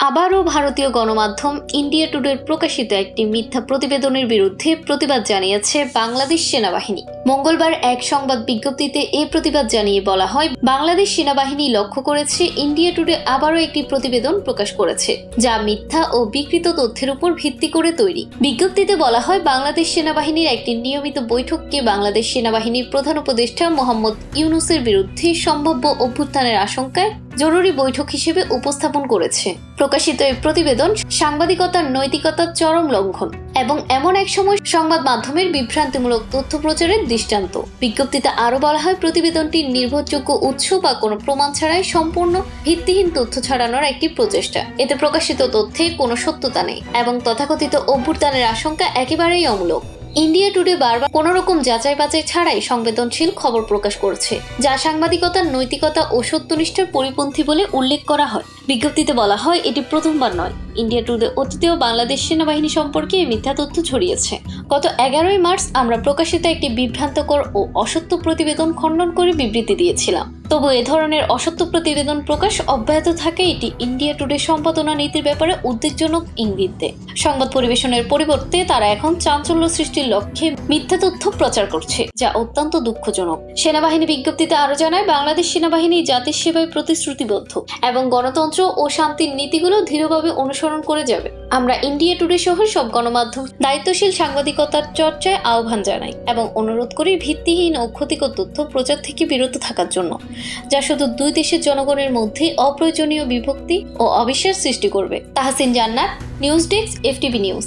আবারও ভারতীয় গণমাধ্যম ইন্ডিয়া টুডের প্রকাশিত একটি মিথ্যা প্রতিবেদনের বিরুদ্ধে প্রতিবাদ জানিয়েছে বাংলাদেশ সেনাবাহিনী। মঙ্গলবার এক সংবাদ বিজ্ঞপ্তিতে এই প্রতিবাদ জানিয়ে বলা হয়, বাংলাদেশ সেনাবাহিনী লক্ষ্য করেছে ইন্ডিয়া টুডে আবারও একটি প্রতিবেদন প্রকাশ করেছে, যা মিথ্যা ও বিকৃত তথ্যের উপর ভিত্তি করে তৈরি। বিজ্ঞপ্তিতে বলা হয়, বাংলাদেশ সেনাবাহিনীর একটি নিয়মিত বৈঠককে বাংলাদেশ সেনাবাহিনীর প্রধান উপদেষ্টা মোহাম্মদ ইউনূসের বিরুদ্ধে সম্ভাব্য অভ্যুত্থানের আশঙ্কায় জরুরি বৈঠক হিসেবে উপস্থাপন করেছে। প্রকাশিত এই প্রতিবেদন সাংবাদিকতার নৈতিকতার চরম লঙ্ঘন এবং এমন এক সময় সংবাদ মাধ্যমের বিভ্রান্তিমূলক তথ্য প্রচারের দৃষ্টান্ত। বিজ্ঞপ্তিতে আরও বলা হয়, প্রতিবেদনটি নির্ভরযোগ্য উৎস বা কোনো প্রমাণ ছাড়াই সম্পূর্ণ ভিত্তিহীন তথ্য ছড়ানোর একটি প্রচেষ্টা। এতে প্রকাশিত তথ্যে কোনো সত্যতা নেই এবং তথাকথিত অভ্যুত্থানের আশঙ্কা একেবারেই অমূলক। ইন্ডিয়া টুডে বারবার কোনো রকম যাচাই বাছাই ছাড়াই সংবেদনশীল খবর প্রকাশ করছে, যা সাংবাদিকতার নৈতিকতা ও সত্যনিষ্ঠার পরিপন্থী বলে উল্লেখ করা হয়। বিজ্ঞপ্তিতে বলা হয়, এটি প্রথমবার নয়। ইন্ডিয়া টুডে অতীতেও বাংলাদেশ সেনাবাহিনী সম্পর্কে মিথ্যা তথ্য ছড়িয়েছে। গত 11ই মার্চ আমরা প্রকাশিত একটি বিভ্রান্তকর ও অসত্য প্রতিবেদন খণ্ডন করে বিবৃতি দিয়েছিলাম। তবু এ ধরনের অসত্য প্রতিবেদন প্রকাশ অব্যাহত থাকে, এটি ইন্ডিয়া টুডে সম্পাদনা নীতির ব্যাপারে উদ্বেগজনক ইঙ্গিত দেয়। সংবাদ পরিবেশনের পরিবর্তে তারা এখন চাঞ্চল্য সৃষ্টির লক্ষ্যে মিথ্যা তথ্য প্রচার করছে, যা অত্যন্ত দুঃখজনক। সেনাবাহিনী বিজ্ঞপ্তিতে আরো জানায়, বাংলাদেশ সেনাবাহিনী জাতির সেবায় প্রতিশ্রুতিবদ্ধ এবং গণতন্ত্র ও শান্তির নীতিগুলো দৃঢ়ভাবে অনুসরণ করে যাবে। আমরা ইন্ডিয়া টুডে সহ সব গণমাধ্যম দায়িত্বশীল সাংবাদিকতার চর্চায় আহ্বান জানাই এবং অনুরোধ করি ভিত্তিহীন ও ক্ষতিকর তথ্য প্রচার থেকে বিরত থাকার জন্য, যা শুধু দুই দেশের জনগণের মধ্যে অপ্রয়োজনীয় বিভক্তি ও অবিশ্বাস সৃষ্টি করবে। তাহসিন জান্নাত, নিউজ ডেস্ক, FTV নিউজ।